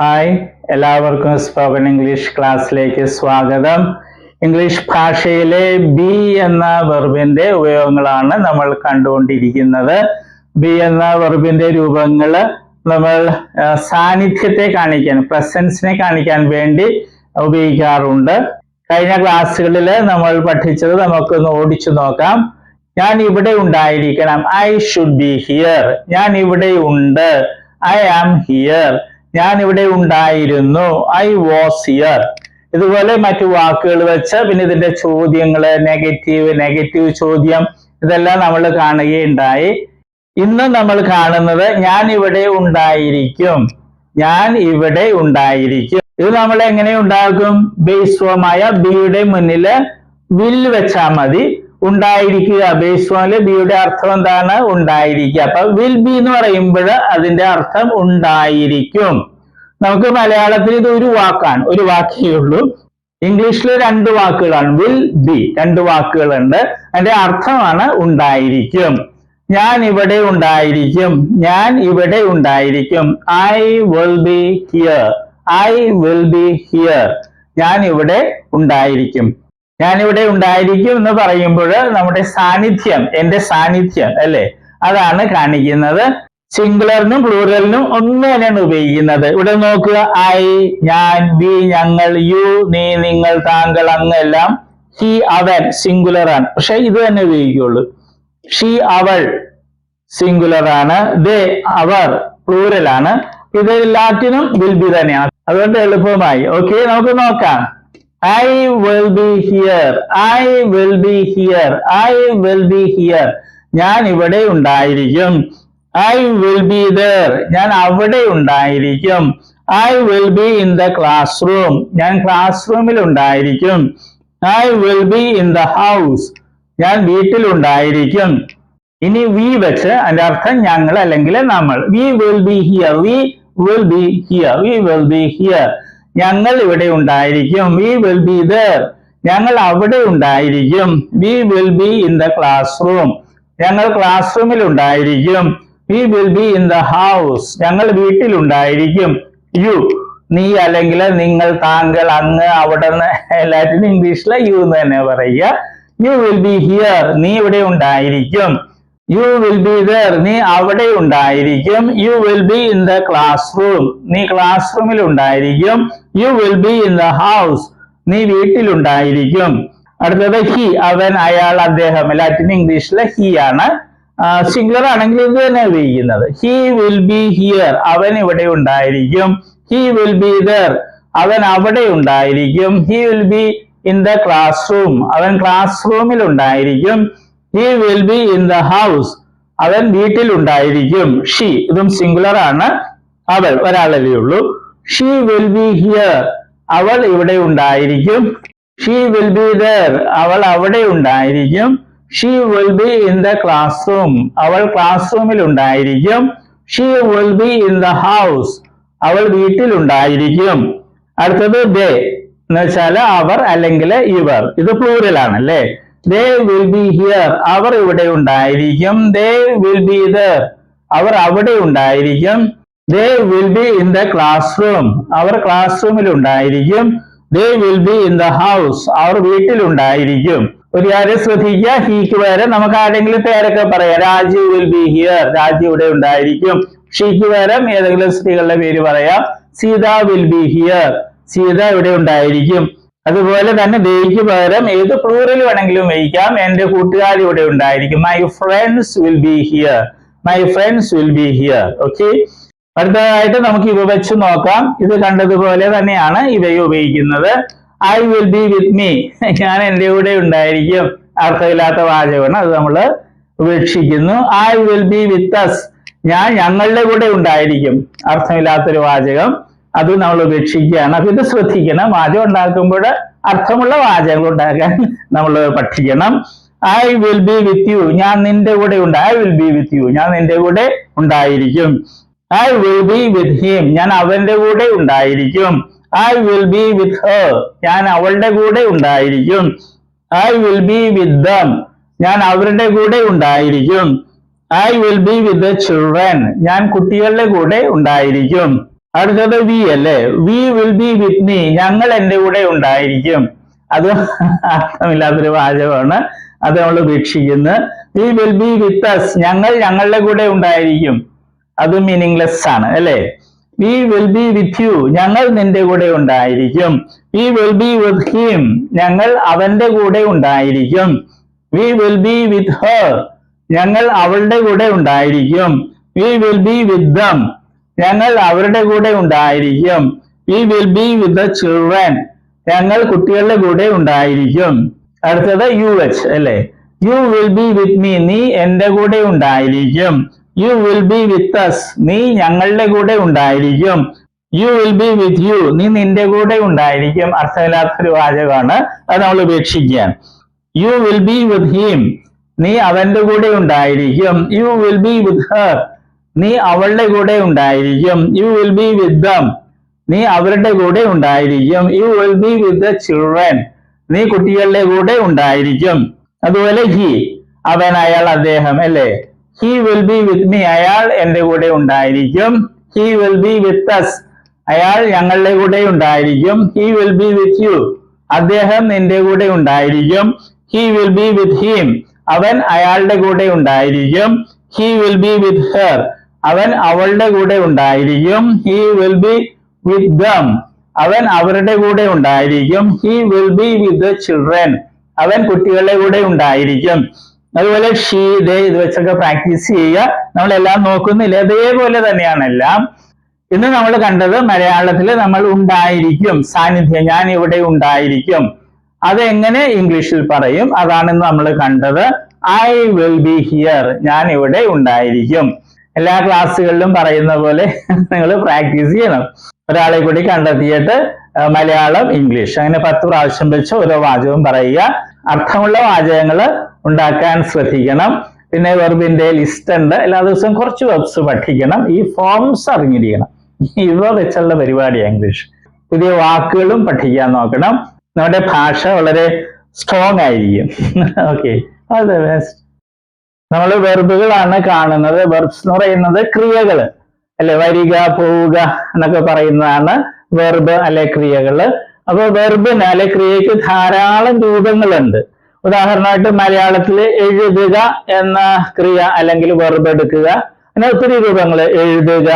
Hi, എല്ലാവർക്കും spoken English ക്ലാസ്സിലേക്ക് സ്വാഗതം. ഇംഗ്ലീഷ് ഭാഷയിലെ ബി എന്ന വെർബിന്റെ ഉപയോഗങ്ങളാണ് നമ്മൾ കണ്ടുകൊണ്ടിരിക്കുന്നത്. ബി എന്ന വെർബിന്റെ രൂപങ്ങൾ നമ്മൾ സാന്നിധ്യത്തെ കാണിക്കാൻ, പ്രസൻസിനെ കാണിക്കാൻ വേണ്ടി ഉപയോഗിക്കാറുണ്ട്. കഴിഞ്ഞ ക്ലാസ്സുകളിൽ നമ്മൾ പഠിച്ചത് നമുക്കൊന്ന് ഓടിച്ചു നോക്കാം. ഞാൻ ഇവിടെ ഉണ്ടായിരിക്കണം, ഐ ഷുഡ് ബി ഹിയർ. ഞാൻ ഇവിടെ ഉണ്ട്, ഐ ആം ഹിയർ. ഞാൻ ഇവിടെ ഉണ്ടായിരുന്നു, ഐ വാസ് ഹിയർ. ഇതുപോലെ മറ്റു വാക്കുകൾ വെച്ച് പിന്നെ ഇതിന്റെ ചോദ്യങ്ങള്, നെഗറ്റീവ് ചോദ്യം, ഇതെല്ലാം നമ്മൾ കാണുകയുണ്ടായി. ഇന്ന് നമ്മൾ കാണുന്നത് ഞാൻ ഇവിടെ ഉണ്ടായിരിക്കും. ഞാൻ ഇവിടെ ഉണ്ടായിരിക്കും. ഇത് നമ്മൾ എങ്ങനെ ഉണ്ടാക്കും? ബേസ് ഫോമായ ബിയുടെ മുന്നില് വിൽ വെച്ചാൽ മതി. ഉണ്ടായിരിക്കുക, ബേസ് ഫോമില് ബിയുടെ അർത്ഥം എന്താണ്? ഉണ്ടായിരിക്കുക. അപ്പൊ വിൽ ബി എന്ന് പറയുമ്പോൾ അതിന്റെ അർത്ഥം ഉണ്ടായിരിക്കും. നമുക്ക് മലയാളത്തിൽ ഇത് ഒരു വാക്കാണ്, ഒരു വാക്കേ ഉള്ളൂ. ഇംഗ്ലീഷിൽ രണ്ട് വാക്കുകളാണ്, വിൽ ബി, രണ്ട് വാക്കുകളുണ്ട്. അതിന്റെ അർത്ഥമാണ് ഉണ്ടായിരിക്കും. ഞാൻ ഇവിടെ ഉണ്ടായിരിക്കും, ഞാൻ ഇവിടെ ഉണ്ടായിരിക്കും. I will be here, I will be here. ഞാൻ ഇവിടെ ഉണ്ടായിരിക്കും. ഞാനിവിടെ ഉണ്ടായിരിക്കും എന്ന് പറയുമ്പോൾ നമ്മുടെ സാന്നിധ്യം, എന്റെ സാന്നിധ്യം അല്ലെ, അതാണ് കാണിക്കുന്നത്. സിംഗുലറിനും പ്ലൂറലിനും ഒന്ന് തന്നെയാണ് ഉപയോഗിക്കുന്നത്. ഇവിടെ നോക്കുക, ഐ, ഞാൻ, വി, ഞങ്ങൾ, യു, നീ, നിങ്ങൾ, താങ്കൾ, അങ്ങ് എല്ലാം ഹി, അവൻ സിംഗുലർ ആണ്, പക്ഷെ ഇത് തന്നെ ഉപയോഗിക്കുള്ളൂ. ഷീ, അവൾ സിംഗുലർ ആണ്. ദേ, അവർ പ്ലൂറൽ ആണ്. ഇത് എല്ലാറ്റിനും വിൽ ബി തന്നെയാണ്, അതുകൊണ്ട് എളുപ്പമായി. ഓക്കെ, നമുക്ക് നോക്കാം. I will be here, I will be here, I will be here. ഞാൻ ഇവിടെ ഉണ്ടായിരിക്കും. I will be there. ഞാൻ അവിടെ ഉണ്ടായിരിക്കും. I will be in the classroom. ഞാൻ ക്ലാസ് റൂമിൽ ഉണ്ടായിരിക്കും. I will be in the house. ഞാൻ വീട്ടിൽ ഉണ്ടായിരിക്കും. ഇനി we വെച്ച് അതിന്റെ അർത്ഥം ഞങ്ങൾ അല്ലെങ്കിൽ നമ്മൾ. We will be here, we will be here, we will be here. ഞങ്ങൾ ഇവിടെ ഉണ്ടായിരിക്കും. We will be there. ഞങ്ങൾ അവിടെ ഉണ്ടായിരിക്കും. We will be in the classroom. ഞങ്ങൾ ക്ലാസ് റൂമിൽ ഉണ്ടായിരിക്കും. We will be in the house. ഞങ്ങൾ വീട്ടിൽ ഉണ്ടായിരിക്കും. You, നീ അല്ലെങ്കിൽ നിങ്ങൾ, താങ്കൾ, അങ്ങ്, അവിടുന്ന്, എല്ലാറ്റിനും ഇംഗ്ലീഷിലെ യു എന്ന് തന്നെ പറയുക. You will be here. നീ ഇവിടെ ഉണ്ടായിരിക്കും. You will be there. നീ അവിടെ ഉണ്ടായിരിക്കും. You will be in the classroom. നീ ക്ലാസ് റൂമിൽ ഉണ്ടായിരിക്കും. You will be in the house. നീ വീട്ടിൽ ഉണ്ടായിരിക്കും. അടുത്തത് ഹി, അവൻ, അയാൾ, അദ്ദേഹം, ലാറ്റിൻ ഇംഗ്ലീഷിലെ ഹി ആണ്. സിംഗുലർ ആണെങ്കിൽ ഇത് തന്നെ ഉപയോഗിക്കുന്നത്. He will be here. അവൻ ഇവിടെ ഉണ്ടായിരിക്കും. He will be there. അവൻ അവിടെ ഉണ്ടായിരിക്കും. He will be in the classroom. അവൻ ക്ലാസ് റൂമിൽ ഉണ്ടായിരിക്കും. He will be in the house. അവൻ വീട്ടിൽ ഉണ്ടായിരിക്കും. She, ഇതും സിംഗുലർ ആണ്. അവൾ ഒരാളല്ലേ ഉള്ളൂ. She will be here. അവൾ ഇവിടെ ഉണ്ടായിരിക്കും. She will be there. അവൾ അവിടെ ഉണ്ടായിരിക്കും. She will be in the classroom. അവൾ ക്ലാസ് റൂമിൽ ഉണ്ടായിരിക്കും. She will be in the house. അവൾ വീട്ടിൽ ഉണ്ടായിരിക്കും. അടുത്തത് they എന്ന് വെച്ചാൽ അവർ അല്ലെങ്കിൽ ഇവർ. ഇത് പ്ലൂറൽ ആണ് അല്ലേ. They will be here. അവർ ഇവിടെ ഉണ്ടായിരിക്കും. They will be there. അവർ അവിടെ ഉണ്ടായിരിക്കും. They will be in the classroom. അവർ ക്ലാസ് റൂമിൽ ഉണ്ടായിരിക്കും. They will be in the house. അവർ വീട്ടിൽ ഉണ്ടായിരിക്കും. ഒരു കാര്യം ശ്രദ്ധിക്കുക, ഹീക്ക് പകരം നമുക്ക് ആരെങ്കിലും പേരൊക്കെ പറയാം. Raju will be here. Raju ഇവിടെ ഉണ്ടായിരിക്കും. ഷീക്ക് പകരം ഏതെങ്കിലും സ്ത്രീകളുടെ പേര് പറയാം. Sita will be here. Sita ഇവിടെ ഉണ്ടായിരിക്കും. അതുപോലെ തന്നെ ദേയ്ക്ക് പകരം ഏത് പ്ലൂറൽ വേണമെങ്കിലും വഹിക്കാം. എന്റെ കൂട്ടുകാർ ഇവിടെ ഉണ്ടായിരിക്കും. My friends will be here. My friends will be here. Okay, അടുത്തതായിട്ട് നമുക്ക് ഇവ വെച്ച് നോക്കാം. ഇത് കണ്ടതുപോലെ തന്നെയാണ് ഇവയെ ഉപയോഗിക്കുന്നത്. I will be with me. ഞാൻ എന്റെ കൂടെ ഉണ്ടായിരിക്കും. അർത്ഥമില്ലാത്ത വാചകമാണ്, അത് നമ്മൾ ഉപേക്ഷിക്കുന്നു. I will be with us. ഞാൻ ഞങ്ങളുടെ കൂടെ ഉണ്ടായിരിക്കും. അർത്ഥമില്ലാത്തൊരു വാചകം, അത് നമ്മൾ ഉപേക്ഷിക്കുകയാണ്. അപ്പൊ ഇത് ശ്രദ്ധിക്കണം. വാചകം ഉണ്ടാക്കുമ്പോൾ അർത്ഥമുള്ള വാചകങ്ങൾ ഉണ്ടാക്കാൻ നമ്മൾ പഠിക്കണം. I will be with you. ഞാൻ നിന്റെ കൂടെ ഉണ്ട്. I will be with you. ഞാൻ നിന്റെ കൂടെ ഉണ്ടായിരിക്കും. I will be with him. ഞാൻ അവന്റെ കൂടെ ഉണ്ടായിരിക്കും. I will be with her. ഞാൻ അവളുടെ കൂടെ ഉണ്ടായിരിക്കും. I will be with them. ഞാൻ അവരുടെ കൂടെ ഉണ്ടായിരിക്കും. I will be with the children. ഞാൻ കുട്ടികളുടെ കൂടെ ഉണ്ടായിരിക്കും. അടുത്തത് വി അല്ലേ, we will be with me, ഞങ്ങൾ എൻ്റെ കൂടെ ഉണ്ടായിരിക്കും. അത് അർത്ഥമില്ലാത്തൊരു വാചകമാണ്, അത് നമ്മൾ ഉപേക്ഷിക്കുന്നു. We will be with us, ഞങ്ങൾ ഞങ്ങളുടെ കൂടെ ഉണ്ടായിരിക്കും, അത് മീനിങ്ലെസ് ആണ് അല്ലേ. We will be with you, ഞങ്ങൾ നിന്റെ കൂടെ ഉണ്ടായിരിക്കും. We will be with him, ഞങ്ങൾ അവന്റെ കൂടെ ഉണ്ടായിരിക്കും. We will be with her, ഞങ്ങൾ അവളുടെ കൂടെ ഉണ്ടായിരിക്കും. We will be with them, ഞങ്ങൾ അവരുടെ കൂടെ ഉണ്ടായിരിക്കും. We will be with the children, ഞങ്ങൾ കുട്ടികളുടെ കൂടെ ഉണ്ടായിരിക്കും. അടുത്തത് യു എച്ച് അല്ലേ, you will be with me, നീ എൻ്റെ കൂടെ ഉണ്ടായിരിക്കും. You will be with us, നീ ഞങ്ങളുടെ കൂടെ ഉണ്ടായിരിക്കും. You will be with you, നീ നിന്റെ കൂടെ ഉണ്ടായിരിക്കും. അർത്ഥമില്ലാത്തൊരു വാചകമാണ്, അത് നമ്മൾ ഉപേക്ഷിക്കാൻ. You will be with him, നീ അവന്റെ കൂടെ ഉണ്ടായിരിക്കും. You will be with her, നീ അവളുടെ കൂടെ ഉണ്ടായിരിക്കും. You will be with them, നീ അവരുടെ കൂടെ ഉണ്ടായിരിക്കും. You will be with the children, നീ കുട്ടികളുടെ കൂടെ ഉണ്ടായിരിക്കും. അതുപോലെ ഹി, അവൻ, അയാൾ, അദ്ദേഹം അല്ലേ. He will be with me, അയാൾ എൻ്റെ കൂടെ ഉണ്ടായിരിക്കും. He will be with us, അയാൾ ഞങ്ങളുടെ കൂടെ ഉണ്ടായിരിക്കും. He will be with you, അദ്ദേഹം നിന്റെ കൂടെ ഉണ്ടായിരിക്കും. He will be with him, അവൻ അയാളുടെ കൂടെ ഉണ്ടായിരിക്കും. He will be with her, അവൻ അവളുടെ കൂടെ ഉണ്ടായിരിക്കും. He will be with them, അവൻ അവരുടെ കൂടെ ഉണ്ടായിരിക്കും. He will be with the children, അവൻ കുട്ടികളുടെ കൂടെ ഉണ്ടായിരിക്കും. അതുപോലെ ഷീ, ദേ, ഇത് വെച്ചൊക്കെ പ്രാക്ടീസ് ചെയ്യുക. നമ്മളെല്ലാം നോക്കുന്നില്ല, അതേപോലെ തന്നെയാണ് എല്ലാം. ഇന്ന് നമ്മൾ കണ്ടത് മലയാളത്തിൽ നമ്മൾ ഉണ്ടായിരിക്കും, സാന്നിധ്യം, ഞാൻ ഇവിടെ ഉണ്ടായിരിക്കും, അതെങ്ങനെ ഇംഗ്ലീഷിൽ പറയും അതാണെന്ന് നമ്മൾ കണ്ടത്. ഐ വിൽ ബി ഹിയർ, ഞാൻ ഇവിടെ ഉണ്ടായിരിക്കും. എല്ലാ ക്ലാസ്സുകളിലും പറയുന്ന പോലെ നിങ്ങൾ പ്രാക്ടീസ് ചെയ്യണം. ഒരാളെ കൂടി കണ്ടെത്തിയിട്ട് മലയാളം, ഇംഗ്ലീഷ് അങ്ങനെ 10 പ്രാവശ്യം വെച്ച് ഓരോ വാചകവും പറയുക. അർത്ഥമുള്ള വാചകങ്ങൾ ഉണ്ടാക്കാൻ ശ്രദ്ധിക്കണം. പിന്നെ വെർബിന്റെ ലിസ്റ്റ് ഉണ്ട്, എല്ലാ ദിവസവും കുറച്ച് വെർബ്സ് പഠിക്കണം. ഈ ഫോംസ് അറിഞ്ഞിരിക്കണം. ഇവ വെച്ചുള്ള പരിപാടിയാണ് ഇംഗ്ലീഷ്. പുതിയ വാക്കുകളും പഠിക്കാൻ നോക്കണം. നമ്മുടെ ഭാഷ വളരെ സ്ട്രോങ് ആയിരിക്കും. Okay, all the best. നമ്മൾ വെർബുകളാണ് കാണുന്നത്. വെർബ്സ് എന്ന് പറയുന്നത് ക്രിയകൾ അല്ലെ, വരിക, പോവുക എന്നൊക്കെ പറയുന്നതാണ് വെർബ് അല്ലെ ക്രിയകള്. അപ്പൊ വെർബിന് അല്ലെ ക്രിയക്ക് ധാരാളം രൂപങ്ങളുണ്ട്. ഉദാഹരണമായിട്ട് മലയാളത്തിൽ എഴുതുക എന്ന ക്രിയ അല്ലെങ്കിൽ വെർബ് എടുക്കുക, അങ്ങനെ ഒത്തിരി രൂപങ്ങൾ. എഴുതുക,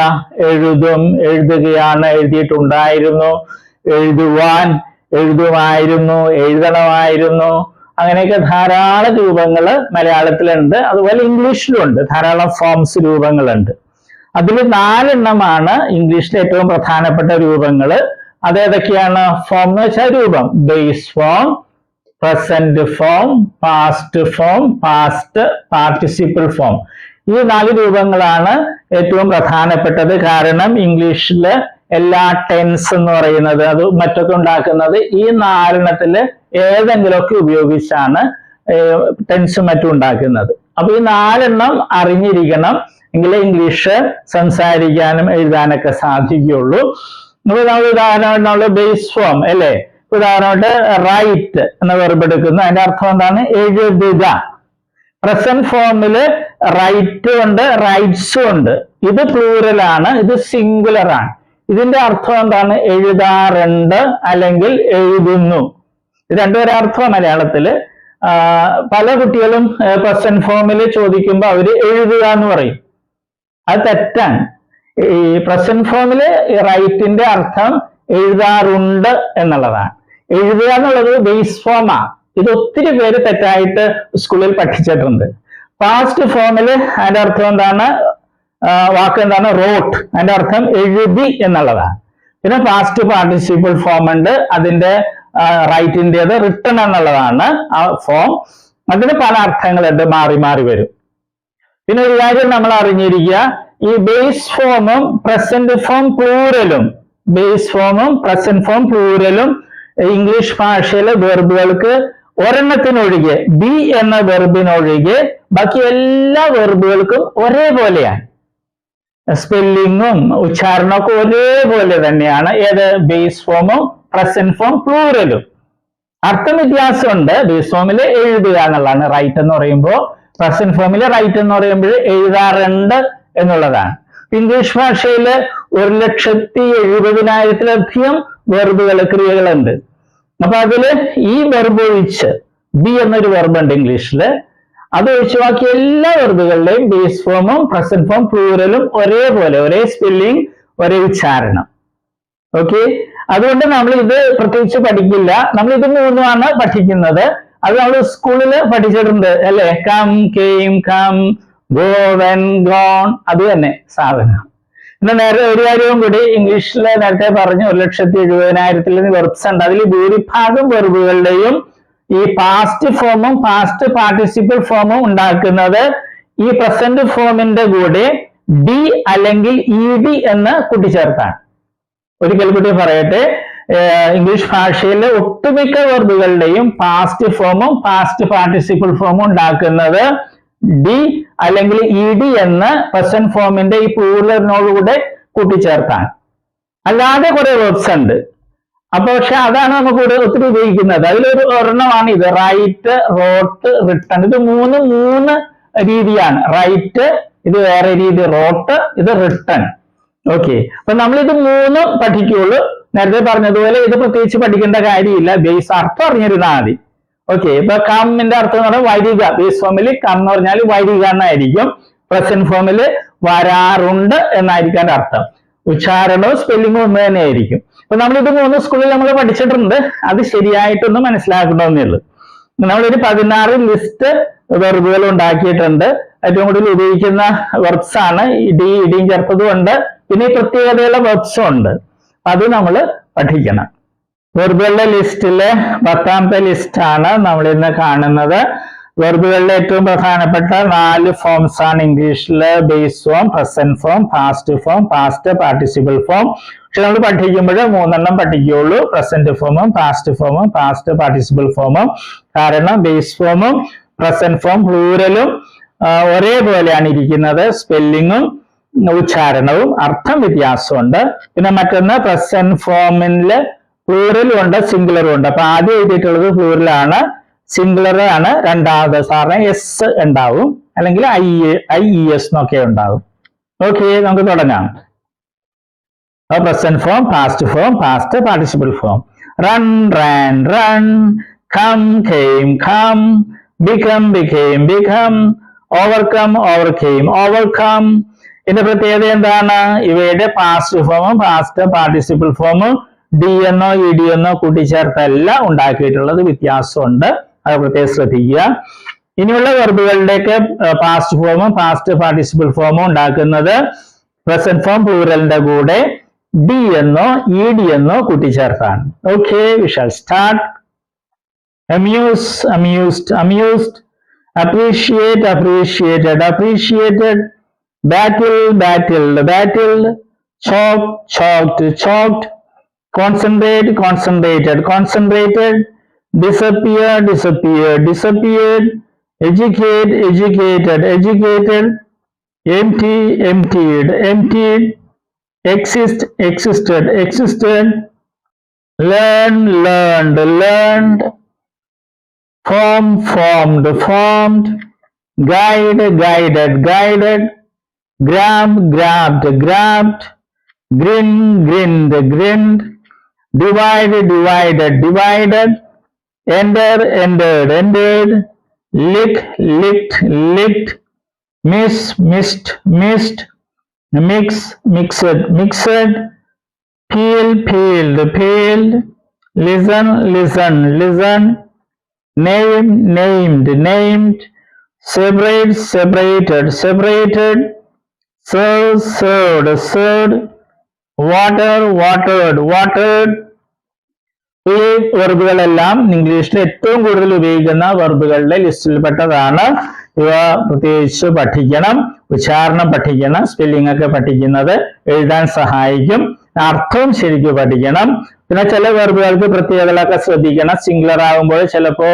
എഴുതും, എഴുതുകയാണ്, എഴുതിയിട്ടുണ്ടായിരുന്നു, എഴുതുവാൻ, എഴുതുമായിരുന്നു, എഴുതണമായിരുന്നു, അങ്ങനെയൊക്കെ ധാരാളം രൂപങ്ങൾ മലയാളത്തിലുണ്ട്. അതുപോലെ ഇംഗ്ലീഷിലും ഉണ്ട്, ധാരാളം ഫോംസ്, രൂപങ്ങളുണ്ട്. അതിൽ 4 എണ്ണമാണ് ഇംഗ്ലീഷിലെ ഏറ്റവും പ്രധാനപ്പെട്ട രൂപങ്ങൾ. അതേതൊക്കെയാണ്? ഫോം എന്ന് വെച്ചാൽ രൂപം. Base form, present form, past form, past participle form. ഈ 4 രൂപങ്ങളാണ് ഏറ്റവും പ്രധാനപ്പെട്ടത്. കാരണം ഇംഗ്ലീഷില് എല്ലാ ടെൻസ് എന്ന് പറയുന്നത് അത് മറ്റൊക്കെ ഉണ്ടാക്കുന്നത് ഈ 4 എണ്ണത്തില് ഏതെങ്കിലുമൊക്കെ ഉപയോഗിച്ചാണ് ടെൻസും മറ്റും ഉണ്ടാക്കുന്നത്. അപ്പൊ ഈ 4 എണ്ണം അറിഞ്ഞിരിക്കണം, എങ്കിലേ ഇംഗ്ലീഷ് സംസാരിക്കാനും എഴുതാനൊക്കെ സാധിക്കുകയുള്ളൂ. നമ്മൾ ഉദാഹരണമായിട്ട് നമ്മൾ ബേസ് ഫോം അല്ലേ, ഉദാഹരണമായിട്ട് റൈറ്റ് എന്ന വെർബ് എടുക്കുന്നു. അതിന്റെ അർത്ഥം എന്താണ്? എഴുതുക. പ്രസന്റ് ഫോമില് റൈറ്റ് ഉണ്ട്, റൈറ്റ്സും ഉണ്ട്. ഇത് പ്ലൂറൽ ആണ്, ഇത് സിംഗുലർ ആണ്. ഇതിന്റെ അർത്ഥം എന്താണ്? എഴുതാറുണ്ട് അല്ലെങ്കിൽ എഴുതുന്നു. ഇത് രണ്ടുപേരെ അർത്ഥം മലയാളത്തില്. പല കുട്ടികളും പ്രസന്റ് ഫോമിൽ ചോദിക്കുമ്പോൾ അവര് എഴുതുക എന്ന് പറയും. അത് തെറ്റാണ്. ഈ പ്രസന്റ് ഫോമില് റൈറ്റിന്റെ അർത്ഥം എഴുതാറുണ്ട് എന്നുള്ളതാണ്. എഴുതുക എന്നുള്ളത് ബേസ് ഫോമാണ്. ഇത് ഒത്തിരി പേര് തെറ്റായിട്ട് സ്കൂളിൽ പഠിച്ചിട്ടുണ്ട്. പാസ്റ്റ് ഫോമില് അതിന്റെ അർത്ഥം എന്താണ്? വാക്ക് എന്താണ്? റോട്ട്. അതിന്റെ അർത്ഥം എഴുതി എന്നുള്ളതാണ്. പിന്നെ പാസ്റ്റ് പാർട്ടിസിപ്പിൾ ഫോം ഉണ്ട്, അതിന്റെ റൈറ്റിൻ്റെത് റിട്ടൺ എന്നുള്ളതാണ് ആ ഫോം. അതിന് പല അർത്ഥങ്ങളുണ്ട്, മാറി മാറി വരും. പിന്നെ ഒരു കാര്യം നമ്മൾ അറിഞ്ഞിരിക്കുക, ഈ ബേസ് ഫോമും പ്രസന്റ് ഫോം പ്ലൂറലും, ബേസ് ഫോമും പ്രസന്റ് ഫോം പ്ലൂറലും ഇംഗ്ലീഷ് ഭാഷയിലെ വെർബുകൾക്ക് ഒരെണ്ണത്തിനൊഴികെ, ബി എന്ന വെർബിനൊഴികെ ബാക്കി എല്ലാ വെർബുകൾക്കും ഒരേപോലെയാണ്. സ്പെല്ലിങ്ങും ഉച്ചാരണമൊക്കെ ഒരേപോലെ തന്നെയാണ്. ഏത്? ബേസ് ഫോമും പ്രസന്റ് ഫോം പ്ലൂറലും. അർത്ഥം വ്യത്യാസമുണ്ട്. ബേസ് ഫോമിൽ എഴുതുക എന്നുള്ളതാണ് റൈറ്റ് എന്ന് പറയുമ്പോൾ, പ്രസന്റ് ഫോമിൽ റൈറ്റ് എന്ന് പറയുമ്പോൾ എഴുതാറുണ്ട് എന്നുള്ളതാണ്. ഇംഗ്ലീഷ് ഭാഷയിൽ 1,70,70,000 വെർബുകൾ, ക്രിയകളുണ്ട്. അപ്പൊ അതില് ഈ വെർബ് ഒഴിച്ച് ബി എന്നൊരു വെർബ് ഉണ്ട് ഇംഗ്ലീഷില്. അത് ഒഴിച്ച് ബാക്കി എല്ലാ വെർബുകളുടെയും ബേസ് ഫോമും പ്രസന്റ് ഫോം പ്ലൂറലും ഒരേപോലെ, ഒരേ സ്പെല്ലിംഗ്, ഒരേ ഉച്ചാരണം. ഓക്കെ, അതുകൊണ്ട് നമ്മൾ ഇത് പ്രത്യേകിച്ച് പഠിക്കില്ല. നമ്മൾ ഇത് മൂന്നുമാണ് പഠിക്കുന്നത്. അത് നമ്മൾ സ്കൂളിൽ പഠിച്ചിട്ടുണ്ട് അല്ലെ. Come, came, come, go, went, gone, അത് തന്നെ സാധനം. പിന്നെ നേരെ ഒരു കാര്യവും കൂടി, ഇംഗ്ലീഷിൽ നേരത്തെ പറഞ്ഞു 1,70,70,000 വെർബ്സ് ഉണ്ട്. അതിൽ ഭൂരിഭാഗം വെർബുകളുടെയും ഈ പാസ്റ്റ് ഫോമും പാസ്റ്റ് പാർട്ടിസിപ്പിൾ ഫോമും ഉണ്ടാക്കുന്നത് ഈ പ്രസന്റ് ഫോമിന്റെ കൂടെ ഡി അല്ലെങ്കിൽ ഇ ഡി എന്ന് കൂട്ടിച്ചേർത്താണ്. ഒരിക്കൽ കൂടി പറയട്ടെ, ഇംഗ്ലീഷ് ഭാഷയിലെ ഒട്ടുമിക്ക വെർബുകളുടെയും പാസ്റ്റ് ഫോമും പാസ്റ്റ് പാർട്ടിസിപ്പിൾ ഫോമും ഉണ്ടാക്കുന്നത് ഡി അല്ലെങ്കിൽ ഇ ഡി എന്ന് പ്രസന്റ് ഫോമിന്റെ ഈ പ്ലൂറലിനോടുകൂടെ കൂട്ടിച്ചേർത്താണ്. അല്ലാതെ കുറെ വെർബ്സ് ഉണ്ട്. അപ്പൊ പക്ഷെ അതാണ് നമുക്ക് ഒത്തിരി ഉപയോഗിക്കുന്നത്. അതിലൊരു ഒരെണ്ണമാണ് ഇത്, റൈറ്റ്, റോട്ട്, റിട്ടൺ. ഇത് മൂന്ന് രീതിയാണ്. റൈറ്റ് ഇത് വേറെ രീതി, റോട്ട് ഇത് റിട്ടൺ. ഓക്കെ, അപ്പൊ നമ്മൾ ഇത് മൂന്നും പഠിക്കുള്ളൂ. നേരത്തെ പറഞ്ഞതുപോലെ ഇത് പ്രത്യേകിച്ച് പഠിക്കേണ്ട കാര്യമില്ല, ബേസ് അർത്ഥം അറിഞ്ഞിരുന്നാൽ മതി. ഓക്കെ, ഇപ്പൊ കമ്മിന്റെ അർത്ഥം എന്ന് പറഞ്ഞാൽ വരിക. ബേസ് ഫോമിൽ കം എന്ന് പറഞ്ഞാൽ വരിക എന്നായിരിക്കും. പ്രസന്റ് ഫോമിൽ വരാറുണ്ട് എന്നായിരിക്കും അർത്ഥം. ഉച്ചാരണവും സ്പെല്ലിങ്ങും ഒന്ന് തന്നെ ആയിരിക്കും. അപ്പൊ നമ്മളിത് മൂന്ന് സ്കൂളിൽ നമ്മൾ പഠിച്ചിട്ടുണ്ട്. അത് ശരിയായിട്ടൊന്ന് മനസ്സിലാക്കണമെന്നേ ഉള്ളൂ. നമ്മളൊരു 16 ലിസ്റ്റ് വെർബുകൾ ഉണ്ടാക്കിയിട്ടുണ്ട്. ഏറ്റവും കൂടുതൽ ഉപയോഗിക്കുന്ന വെർബ്സ് ആണ് ഡി, ഇടിയും ചേർത്തതും ഉണ്ട്. പിന്നെ ഈ പ്രത്യേകതയുള്ള വെർബ്സും ഉണ്ട്. അത് നമ്മൾ പഠിക്കണം. വെർബുകളുടെ ലിസ്റ്റിലെ 10ാമത്തെ ലിസ്റ്റാണ് നമ്മൾ ഇന്ന് കാണുന്നത്. വെർബുകളിലെ ഏറ്റവും പ്രധാനപ്പെട്ട 4 ഫോംസ് ആണ് ഇംഗ്ലീഷില്: base form, present form, past form, past participle form. പക്ഷെ നമ്മൾ പഠിക്കുമ്പോൾ 3 പഠിക്കുകയുള്ളൂ: പ്രസന്റ് ഫോമും പാസ്റ്റ് ഫോമും പാസ്റ്റ് പാർട്ടിസിപ്പിൾ ഫോമും. കാരണം ബേസ് ഫോമും പ്രസന്റ് ഫോം പ്ലൂറലും ഒരേപോലെയാണ് ഇരിക്കുന്നത്. സ്പെല്ലിങ്ങും ഉച്ചാരണവും അർത്ഥം വ്യത്യാസമുണ്ട്. പിന്നെ മറ്റൊന്ന് പ്രസന്റ് ഫോമില് പ്ലൂറലും ഉണ്ട്, സിംഗുലറും ഉണ്ട്. അപ്പൊ ആദ്യം എഴുതിയിട്ടുള്ളത് പ്ലൂറലാണ്, സിംഗുലർ ആണ് രണ്ടാമത്. സാറിന് എസ് ഉണ്ടാവും, അല്ലെങ്കിൽ IES എന്നൊക്കെ ഉണ്ടാവും. ഓക്കെ, നമുക്ക് തുടങ്ങാം. Present form, past form, past participle form. Run, ran, run. Come, came, come. Become, became, become. Overcome, overcame, overcome. ഇതിന്റെ പ്രത്യേകത എന്താണ്? ഇവയുടെ പാസ്റ്റ് ഫോമും പാസ്റ്റ് പാർട്ടിസിപ്പിൾ ഫോമും ഡി എന്നോ ഇ ഡി എന്നോ കൂട്ടിച്ചേർത്തല്ല ഉണ്ടാക്കിയിട്ടുള്ളത്, വ്യത്യാസമുണ്ട്. അത് പ്രത്യേകം ശ്രദ്ധിക്കുക. ഇനിയുള്ള വെർബുകളുടെയൊക്കെ പാസ്റ്റ് ഫോമും പാസ്റ്റ് പാർട്ടിസിപ്പിൾ ഫോമും ഉണ്ടാക്കുന്നത് പ്രസന്റ് ഫോം പ്ലൂറലിന്റെ കൂടെ ഡി എന്നോ ഇ ഡി എന്നോ കൂട്ടിച്ചേർത്താണ്. Okay, we shall start. Amuse, amused, amused. Appreciate, appreciated, appreciated. Battle, battled, battled. Choke, choked, choked. Concentrate, concentrated, concentrated. Disappear, disappeared, disappeared. Educate, educated, educated. Empty, emptied, emptied. Exist, existed, existed. Learn, learned, learned. Form, formed, formed. Guide, guided, guided. Grab, grabbed, grabbed. Grin, grinned, grinned. Divide, divided, divided. Enter, entered, entered. Lick, licked, licked. Miss, missed, missed. Mix, mixed, mixed. Peel, peeled, peeled. Listen, listened, listened. Name, named, named. Separate, separated, separated. Serve, served, served. Water, watered, watered. ഈ വെർബുകളെല്ലാം ഇംഗ്ലീഷിൽ ഏറ്റവും കൂടുതൽ ഉപയോഗിക്കുന്ന വെർബുകളുടെ ലിസ്റ്റിൽപ്പെട്ടതാണ്. ഇവ പ്രത്യേകിച്ച് പഠിക്കണം, ഉച്ചാരണം പഠിക്കണം, സ്പെല്ലിംഗ് ഒക്കെ പഠിക്കുന്നത് എഴുതാൻ സഹായിക്കും. അർത്ഥവും ശരിക്കും പഠിക്കണം. പിന്നെ ചില വെർബുകൾക്ക് പ്രത്യേകതകളൊക്കെ ശ്രദ്ധിക്കണം. സിംഗുലർ ആകുമ്പോൾ ചിലപ്പോ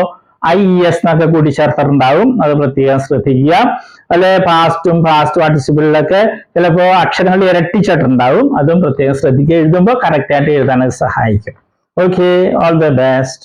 IES എന്നൊക്കെ കൂടി ചേർത്തിട്ടുണ്ടാവും, അത് പ്രത്യേകം ശ്രദ്ധിക്കുക. അല്ലെ പാസ്റ്റും പാസ്റ്റ് പാർട്ടിസിപ്പിളിലൊക്കെ ചിലപ്പോ അക്ഷരങ്ങൾ ഇരട്ടിച്ചിട്ടുണ്ടാവും, അതും പ്രത്യേകം ശ്രദ്ധിക്കുക. എഴുതുമ്പോൾ കറക്റ്റ് ആയിട്ട് എഴുതാൻ സഹായിക്കും. Okay, all the best.